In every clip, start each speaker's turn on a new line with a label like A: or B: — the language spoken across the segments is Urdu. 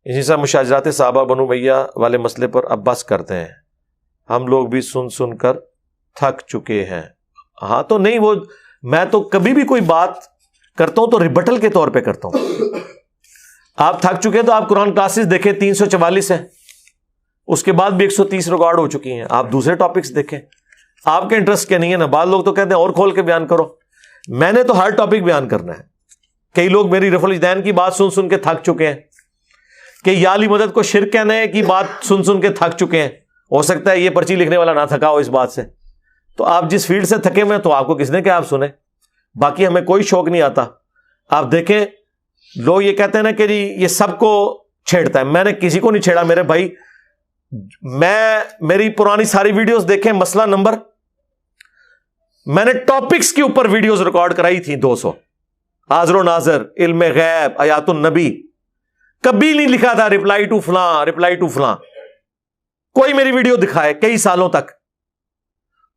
A: اسی طرح مشاجرات صحابہ بنو امیہ والے مسئلے پر اب بس کرتے ہیں، ہم لوگ بھی سن سن کر تھک چکے ہیں. ہاں تو نہیں، وہ میں تو کبھی بھی کوئی بات کرتا ہوں تو ریبٹل کے طور پہ کرتا ہوں. آپ تھک چکے تو آپ قرآن کلاسز دیکھیں، 344 ہیں، اس کے بعد بھی 130 ریکارڈ ہو چکی ہیں. آپ دوسرے ٹاپکس دیکھیں، آپ کے انٹرسٹ کے نہیں ہے نا. بعض لوگ تو کہتے ہیں اور کھول کے بیان کرو، میں نے تو ہر ٹاپک بیان کرنا ہے. کئی لوگ میری رفع الیدین کی بات سن سن کے تھک چکے ہیں، کہ یا علی مدد کو شرک کہنے کی بات سن سن کے تھک چکے ہیں. ہو سکتا ہے یہ پرچی لکھنے والا نہ تھکا ہو اس بات سے. تو آپ جس فیلڈ سے تھکے ہوئے ہیں تو آپ کو کس نے کہا آپ سنیں. باقی ہمیں کوئی شوق نہیں آتا. آپ دیکھیں لوگ یہ کہتے ہیں نا کہ جی یہ سب کو چھیڑتا ہے. میں نے کسی کو نہیں چھیڑا میرے بھائی. میری پرانی ساری ویڈیوز دیکھیں. مسئلہ نمبر میں نے ٹاپکس کے اوپر ویڈیوز ریکارڈ کرائی تھی 200. حاضر و ناظر، علم غیب، آیات النبی. کبھی نہیں لکھا تھا ریپلائی ٹو فلاں ریپلائی ٹو فلاں. کوئی میری ویڈیو دکھائے کئی سالوں تک.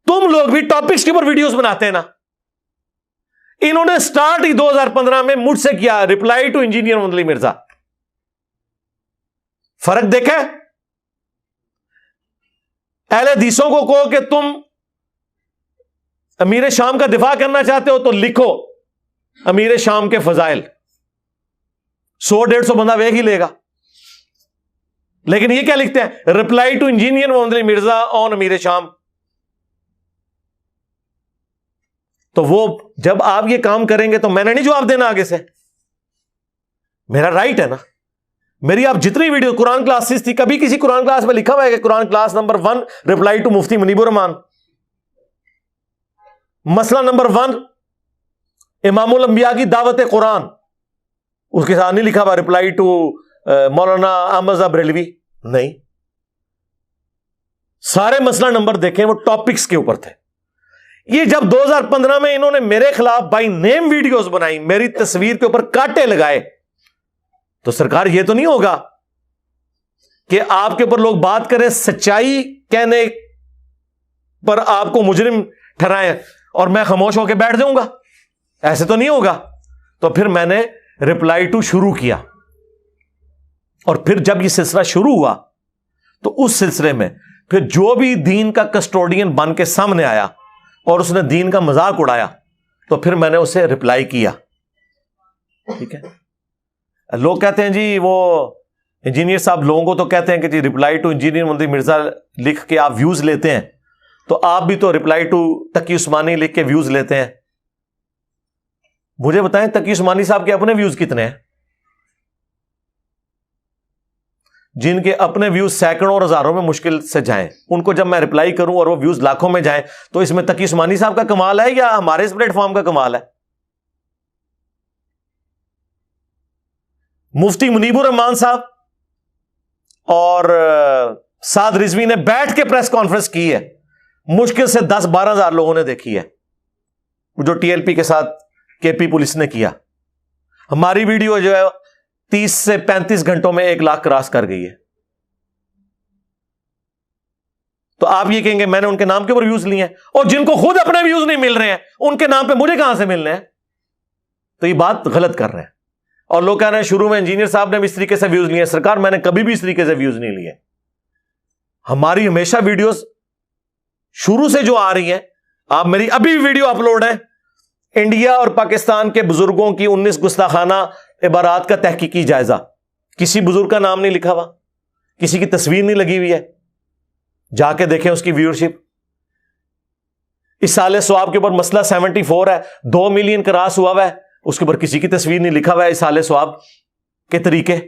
A: تم لوگ بھی ٹاپکس کے اوپر ویڈیوز بناتے ہیں نا. انہوں نے سٹارٹ ہی 2015 میں مجھ سے کیا، ریپلائی ٹو انجینئر محمد علی مرزا. فرق دیکھا؟ اہل حدیثوں کو کہو کہ تم امیر شام کا دفاع کرنا چاہتے ہو تو لکھو امیر شام کے فضائل، 100-150 بندہ ویک ہی لے گا. لیکن یہ کیا لکھتے ہیں؟ ریپلائی ٹو انجینئر محمد علی مرزا آن امیر شام. تو وہ جب آپ یہ کام کریں گے تو میں نے نہیں جواب دینا آگے سے. میرا رائٹ ہے نا. میری آپ جتنی ویڈیو قرآن کلاسز تھی، کبھی کسی قرآن کلاس میں لکھا ہوا ہے کہ قرآن کلاس نمبر 1 ریپلائی ٹو مفتی منیب الرحمان؟ مسئلہ نمبر 1 امام الانبیاء کی دعوت قرآن، اس کے ساتھ نہیں لکھا ہوا ریپلائی ٹو مولانا احمد بریلوی. نہیں، سارے مسئلہ نمبر دیکھیں وہ ٹاپکس کے اوپر تھے. یہ جب 2015 میں انہوں نے میرے خلاف بائی نیم ویڈیوز بنائی، میری تصویر کے اوپر کانٹے لگائے، تو سرکار یہ تو نہیں ہوگا کہ آپ کے اوپر لوگ بات کریں، سچائی کہنے پر آپ کو مجرم ٹھہرائیں اور میں خاموش ہو کے بیٹھ جاؤں گا. ایسے تو نہیں ہوگا. تو پھر میں نے ریپلائی ٹو شروع کیا. اور پھر جب یہ سلسلہ شروع ہوا تو اس سلسلے میں پھر جو بھی دین کا کسٹوڈین بن کے سامنے آیا اور اس نے دین کا مذاق اڑایا تو پھر میں نے اسے ریپلائی کیا. ٹھیک ہے. لوگ کہتے ہیں جی وہ انجینئر صاحب لوگوں کو تو کہتے ہیں کہ جی ریپلائی ٹو انجینئر محمد مرزا لکھ کے آپ ویوز لیتے ہیں، تو آپ بھی تو ریپلائی ٹو تقی عثمانی لکھ کے ویوز لیتے ہیں. مجھے بتائیں تقی عثمانی صاحب کے اپنے ویوز کتنے ہیں؟ جن کے اپنے ویوز سینکڑوں اور ہزاروں میں مشکل سے جائیں، ان کو جب میں ریپلائی کروں اور وہ ویوز لاکھوں میں جائیں، تو اس میں تقی عثمانی صاحب کا کمال ہے یا ہمارے اس پلیٹ فارم کا کمال ہے؟ مفتی منیب الرحمان صاحب اور سعد رضوی نے بیٹھ کے پریس کانفرنس کی ہے، مشکل سے 10-12 ہزار لوگوں نے دیکھی ہے، جو ٹی ایل پی کے ساتھ کے پی پولیس نے کیا. ہماری ویڈیو جو ہے 30 سے 35 گھنٹوں میں 1 لاکھ کراس کر گئی ہے. تو آپ یہ کہیں گے میں نے ان کے نام کے اوپر ویوز لیے ہیں، اور جن کو خود اپنے ویوز نہیں مل رہے ہیں ان کے نام پہ مجھے کہاں سے ملنے ہیں؟ تو یہ بات غلط کر رہے ہیں. اور لوگ کہہ رہے ہیں شروع میں انجینئر صاحب نے بھی اس طریقے سے ویوز لیے. سرکار میں نے کبھی بھی اس طریقے سے ویوز نہیں لیے. ہماری ہمیشہ ویڈیوز شروع سے جو آ رہی ہیں، آپ میری ابھی ویڈیو اپلوڈ ہے انڈیا اور پاکستان کے بزرگوں کی 19 گستاخانہ عبارات کا تحقیقی جائزہ. کسی بزرگ کا نام نہیں لکھا ہوا، کسی کی تصویر نہیں لگی ہوئی ہے. جا کے دیکھیں اس کی ویورشپ. اس سال ثواب کے اوپر مسئلہ 74 ہے، 2 ملین کراس ہوا ہے، اس کے اوپر کسی کی تصویر نہیں لکھا ہوا ہے. اس سال ثواب کے طریقے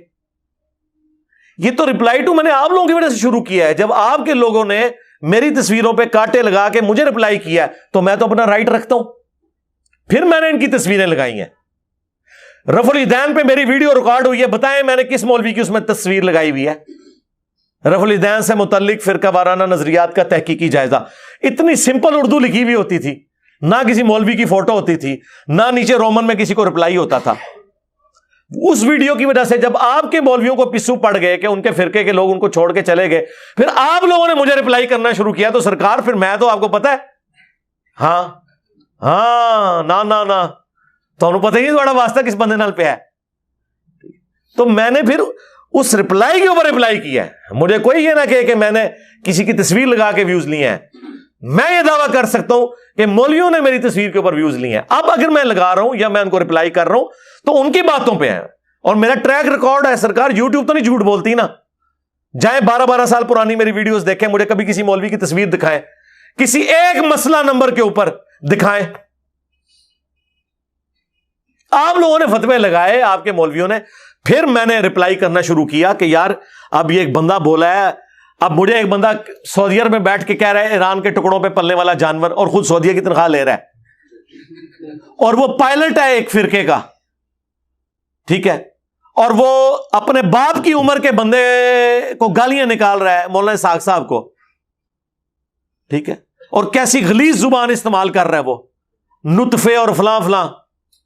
A: یہ تو ریپلائی ٹو میں نے آپ لوگوں کی وجہ سے شروع کیا ہے. جب آپ کے لوگوں نے میری تصویروں پہ کانٹے لگا کے مجھے ریپلائی کیا تو میں تو اپنا رائٹ رکھتا ہوں. پھر میں نے ان کی تصویریں لگائی ہیں. رفع الیدین پہ میری ویڈیو ریکارڈ ہوئی ہے، بتائیں میں نے کس مولوی کی اس میں تصویر لگائی ہوئی ہے؟ رفع الیدین سے متعلق فرقہ وارانہ نظریات کا تحقیقی جائزہ. اتنی سمپل اردو لکھی ہوئی ہوتی تھی، نہ کسی مولوی کی فوٹو ہوتی تھی، نہ نیچے رومن میں کسی کو ریپلائی ہوتا تھا. اس ویڈیو کی وجہ سے جب آپ کے مولویوں کو پسو پڑ گئے کہ ان کے فرقے کے لوگ ان کو چھوڑ کے چلے گئے، پھر آپ لوگوں نے مجھے ریپلائی کرنا شروع کیا. تو سرکار پھر میں تو آپ کو پتا ہے، ہاں نہ تو پتہ ہی نہیں تھوڑا واسطہ کس بندے نال پہ ہے. تو میں نے پھر اس رپلائی کے اوپر رپلائی کیا ہے. مجھے کوئی یہ نہ کہے کہ میں نے کسی کی تصویر لگا کے ویوز لیے ہیں. میں یہ دعویٰ کر سکتا ہوں کہ مولویوں نے میری تصویر کے اوپر ویوز لیے ہیں. اب اگر میں لگا رہا ہوں یا میں ان کو رپلائی کر رہا ہوں تو ان کی باتوں پہ ہے, اور میرا ٹریک ریکارڈ ہے. سرکار یوٹیوب تو نہیں جھوٹ بولتی نا. جائیں 12 سال پرانی میری ویڈیوز دیکھیں, مجھے کبھی کسی مولوی کی تصویر دکھائیں, کسی ایک مسئلہ نمبر کے اوپر دکھائیں. آپ لوگوں نے فتوے لگائے, آپ کے مولویوں نے. پھر میں نے رپلائی کرنا شروع کیا کہ یار اب یہ ایک بندہ بولا ہے. اب مجھے ایک بندہ سعودی عرب میں بیٹھ کے کہہ رہا ہے ایران کے ٹکڑوں پہ پلنے والا جانور, اور خود سعودیہ کی تنخواہ لے رہا ہے, اور وہ پائلٹ ہے ایک فرقے کا, ٹھیک ہے, اور وہ اپنے باپ کی عمر کے بندے کو گالیاں نکال رہا ہے, مولانا اسحاق صاحب کو, ٹھیک ہے, اور کیسی غلیظ زبان استعمال کر رہا ہے وہ, نطفے اور فلاں فلاں.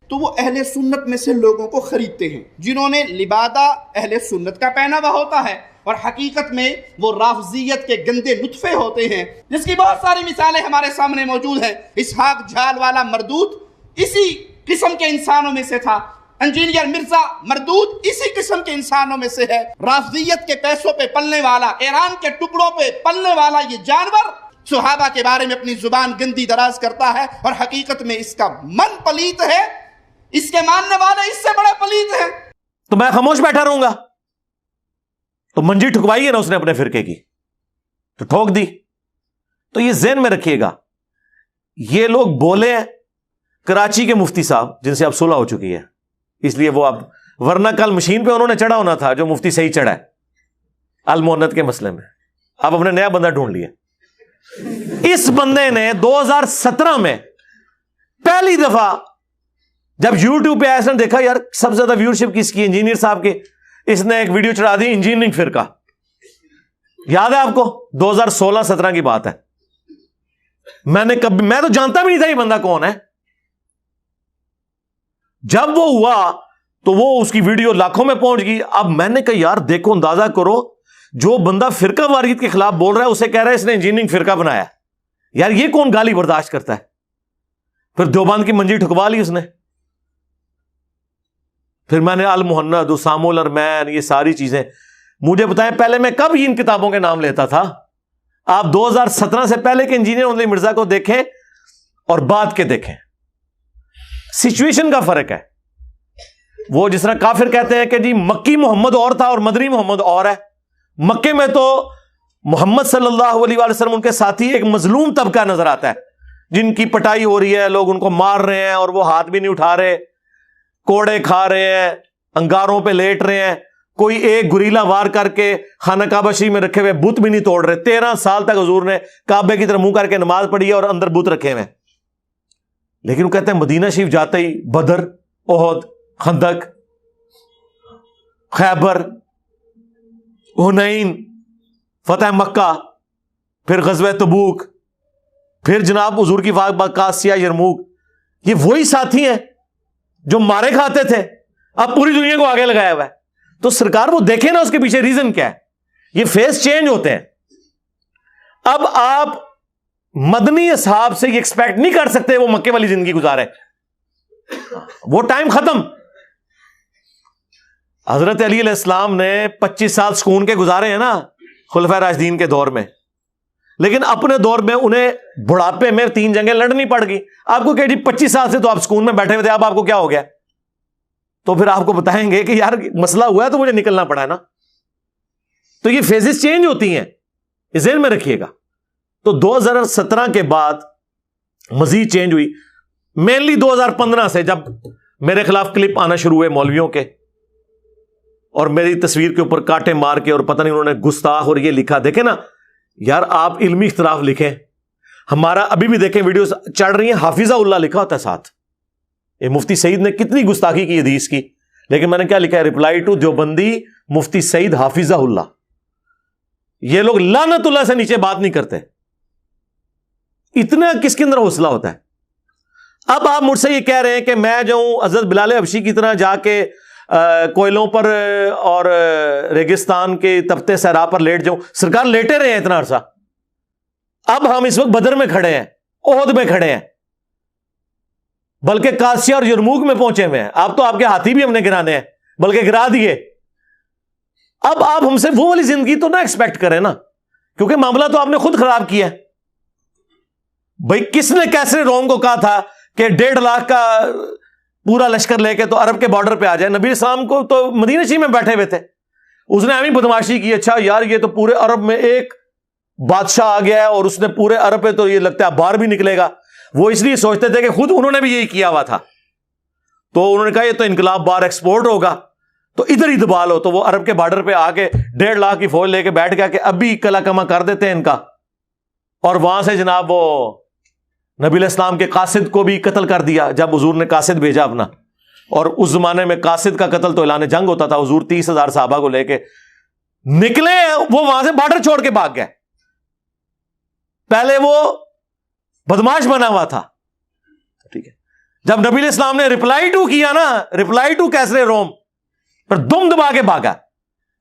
B: تو وہ اہل سنت میں سے لوگوں کو خریدتے ہیں جنہوں نے لبادہ اہل سنت کا پہنا ہوا ہوتا ہے, اور حقیقت میں وہ رافضیت کے گندے نطفے ہوتے ہیں, جس کی بہت ساری مثالیں ہمارے سامنے موجود ہیں. اسحاق جھال والا مردود اسی قسم کے انسانوں میں سے تھا. انجینئر مرزا مردود اسی قسم کے انسانوں میں سے ہے. رافضیت کے پیسوں پہ پلنے والا, ایران کے ٹکڑوں پہ پلنے والا یہ جانور صحابہ کے بارے میں اپنی زبان گندی دراز کرتا ہے, اور حقیقت میں اس کا من پلیت ہے, اس کے ماننے والے اس سے بڑے پلیت ہیں.
A: تو میں خاموش بیٹھا رہوں گا؟ تو منجی ٹھکوائی ہے نا اس نے اپنے فرقے کی, تو ٹھوک دی. تو یہ ذہن میں رکھیے گا, یہ لوگ بولے ہیں کراچی کے مفتی صاحب جن سے اب صلح ہو چکی ہے, اس لیے وہ اب, ورنہ کل مشین پہ انہوں نے چڑھا ہونا تھا جو مفتی صحیح چڑھا ہے المونت کے مسئلے میں. اب اپنے نیا بندہ ڈھونڈ لیا. اس بندے نے 2017 میں پہلی دفعہ جب یوٹیوب پہ ایسا دیکھا یار سب سے زیادہ ویورشپ کس کی, انجینئر صاحب کی, اس نے ایک ویڈیو چڑھا دی انجینئرنگ فرقہ. یاد ہے آپ کو 2016-17 کی بات ہے. میں تو جانتا بھی نہیں تھا یہ بندہ کون ہے. جب وہ ہوا تو وہ اس کی ویڈیو لاکھوں میں پہنچ گئی. اب میں نے کہا یار دیکھو, اندازہ کرو, جو بندہ فرقہ واریت کے خلاف بول رہا ہے اسے کہہ رہا ہے اس نے انجینئرنگ فرقہ بنایا. یار یہ کون گالی برداشت کرتا ہے؟ پھر دیوبند کی منجی ٹھکوا لی اس نے. پھر میں نے المہند, اسام الارمین, یہ ساری چیزیں. مجھے بتائیں پہلے میں کب ان کتابوں کے نام لیتا تھا؟ آپ 2017 سے پہلے کے انجینئر علی مرزا کو دیکھیں اور بعد کے دیکھیں, سچویشن کا فرق ہے. وہ جس طرح کافر کہتے ہیں کہ جی مکی محمد اور تھا اور مدنی محمد اور ہے. مکے میں تو محمد صلی اللہ علیہ وسلم ان کے ساتھی ایک مظلوم طبقہ نظر آتا ہے جن کی پٹائی ہو رہی ہے, لوگ ان کو مار رہے ہیں اور وہ ہاتھ بھی نہیں اٹھا رہے, کوڑے کھا رہے ہیں, انگاروں پہ لیٹ رہے ہیں. کوئی ایک گریلا وار کر کے خانہ کعبہ شریف میں رکھے ہوئے بت بھی نہیں توڑ رہے. 13 سال تک حضور نے کعبے کی طرف منہ کر کے نماز پڑھی ہے اور اندر بت رکھے ہوئے. لیکن وہ کہتے ہیں مدینہ شریف جاتے ہی بدر, احد, خندق, خیبر, حنین, فتح مکہ, پھر غزوہ تبوک, پھر جناب حضور کی قادسیہ, یرموک, یہ وہی ساتھی ہیں جو مارے کھاتے تھے, اب پوری دنیا کو آگے لگایا ہوا ہے. تو سرکار وہ دیکھیں نا اس کے پیچھے ریزن کیا ہے. یہ فیس چینج ہوتے ہیں. اب آپ مدنی اصحاب سے یہ ایکسپیکٹ نہیں کر سکتے وہ مکے والی زندگی گزارے, وہ ٹائم ختم. حضرت علی علیہ السلام نے 25 سال سکون کے گزارے ہیں نا خلفائے راشدین کے دور میں, لیکن اپنے دور میں انہیں بڑھاپے میں 3 جنگیں لڑنی پڑ گئی. آپ کو کہ جی 25 سال سے تو آپ سکون میں بیٹھے ہوئے تھے, اب آپ کو کیا ہو گیا؟ تو پھر آپ کو بتائیں گے کہ یار مسئلہ ہوا ہے تو مجھے نکلنا پڑا ہے نا. تو یہ فیزز چینج ہوتی ہیں, اس ذہن میں رکھیے گا. تو 2017 کے بعد مزید چینج ہوئی, مینلی 2015 سے جب میرے خلاف کلپ آنا شروع ہوئے مولویوں کے, اور میری تصویر کے اوپر کانٹے مار کے, اور پتہ نہیں انہوں نے گستاخ اور یہ لکھا. دیکھیں نا یار, آپ علمی اختلاف لکھیں, ہمارا ابھی بھی دیکھیں ویڈیوز چڑھ رہی ہیں, حافظہ اللہ لکھا ہوتا ہے ساتھ. یہ مفتی سعید نے کتنی گستاخی کی حدیث کی, لیکن میں نے کیا لکھا ہے, رپلائی ٹو دیوبندی مفتی سعید حافظہ اللہ. یہ لوگ لعنت اللہ سے نیچے بات نہیں کرتے. اتنا کس کے اندر حوصلہ ہوتا ہے؟ اب آپ مجھ سے یہ کہہ رہے ہیں کہ میں جو حضرت بلال حبشی کی طرح جا کے کوئلوں پر اور ریگستان کے تپتے صحرا پر لیٹ جاؤں. سرکار لیٹے رہے ہیں اتنا عرصہ. اب ہم اس وقت بدر میں کھڑے ہیں, احد میں کھڑے ہیں, بلکہ قادسیہ اور یرموک میں پہنچے ہوئے ہیں. اب تو آپ کے ہاتھی بھی ہم نے گرانے ہیں, بلکہ گرا دیے. اب آپ ہم سے وہ والی زندگی تو نہ ایکسپیکٹ کریں نا، کیونکہ معاملہ تو آپ نے خود خراب کیا ہے. بھائی کس نے کیسے روم کو کہا تھا کہ 1.5 لاکھ کا پورا لشکر لے کے تو عرب کے بارڈر پہ آ جائے؟ نبی اسلام کو تو مدینہ شریف میں بیٹھے ہوئے تھے، اس نے ایویں بدماشی کی، اچھا یار یہ تو پورے عرب میں ایک بادشاہ آ گیا ہے اور اس نے پورے عرب پہ تو یہ لگتا ہے باہر بھی نکلے گا. وہ اس لیے سوچتے تھے کہ خود انہوں نے بھی یہی کیا ہوا تھا، تو انہوں نے کہا یہ تو انقلاب باہر ایکسپورٹ ہوگا تو ادھر ہی دبا لو. تو وہ عرب کے بارڈر پہ آ کے 1.5 لاکھ کی فوج لے کے بیٹھ گیا کہ اب بھی کلا کما کر دیتے ہیں ان کا. اور وہاں سے جناب وہ نبی علیہ السلام کے قاصد کو بھی قتل کر دیا جب حضور نے قاصد بھیجا اپنا. اور اس زمانے میں قاصد کا قتل تو اعلان جنگ ہوتا تھا. حضور 30,000 صحابہ کو لے کے نکلے، وہ وہاں سے بارڈر چھوڑ کے بھاگ گئے. پہلے وہ بدماش بنا ہوا تھا، ٹھیک ہے. جب نبی علیہ السلام نے رپلائی ٹو کیا نا، رپلائی ٹو کیسرے روم پر دم دبا کے بھاگا.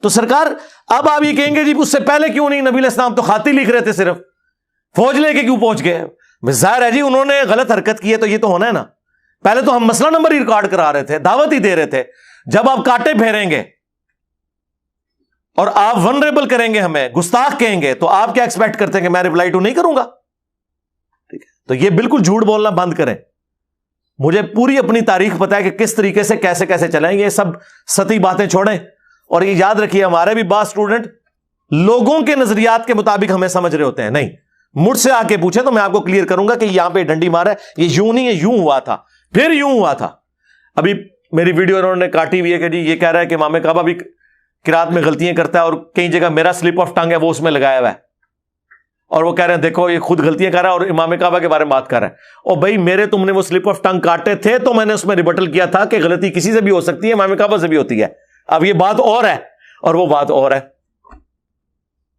A: تو سرکار اب آپ یہ کہیں گے جی اس سے پہلے کیوں نہیں؟ نبی علیہ السلام تو خاطی لکھ رہے تھے، صرف فوج لے کے کیوں پہنچ گئے؟ ظاہر ہے جی انہوں نے غلط حرکت کی ہے تو یہ تو ہونا ہے نا. پہلے تو ہم مسئلہ نمبر ہی ریکارڈ کرا رہے تھے، دعوت ہی دے رہے تھے. جب آپ کاٹے پھیریں گے اور آپ ونریبل کریں گے، ہمیں گستاخ کہیں گے، تو آپ کیا ایکسپیکٹ کرتے ہیں کہ میں رپلائی ٹو نہیں کروں گا؟ ٹھیک ہے، تو یہ بالکل جھوٹ بولنا بند کریں. مجھے پوری اپنی تاریخ پتا ہے کہ کس طریقے سے کیسے کیسے چلیں. یہ سب سطحی باتیں چھوڑیں اور یہ یاد رکھیے، ہمارے بھی بعض اسٹوڈنٹ لوگوں کے نظریات کے مطابق ہمیں سمجھ رہے ہوتے ہیں. نہیں، مجھ سے آ کے پوچھے تو میں آپ کو کلیئر کروں گا کہ یہاں پہ ڈنڈی مارا ہے، یہ یوں نہیں ہے، یوں ہوا تھا، پھر یوں ہوا تھا. ابھی میری ویڈیو انہوں نے کاٹی ہوئی ہے کہ جی یہ کہہ رہا ہے کہ امام کعبہ بھی قرات میں غلطیاں کرتا ہے اور کئی جگہ میرا سلپ آف ٹنگ ہے وہ اس میں لگایا ہوا ہے، اور وہ کہہ رہے ہیں دیکھو یہ خود غلطیاں کر رہا ہے اور امام کعبہ کے بارے میں بات کر رہا ہے. اور بھائی میرے تم نے وہ سلپ آف ٹنگ کاٹے تھے تو میں نے اس میں ریبٹل کیا تھا کہ غلطی کسی سے بھی ہو سکتی ہے، امام کعبہ سے بھی ہوتی ہے. اب یہ بات اور ہے اور وہ بات اور ہے.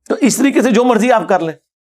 A: تو اس طریقے سے جو مرضی آپ کر لیں.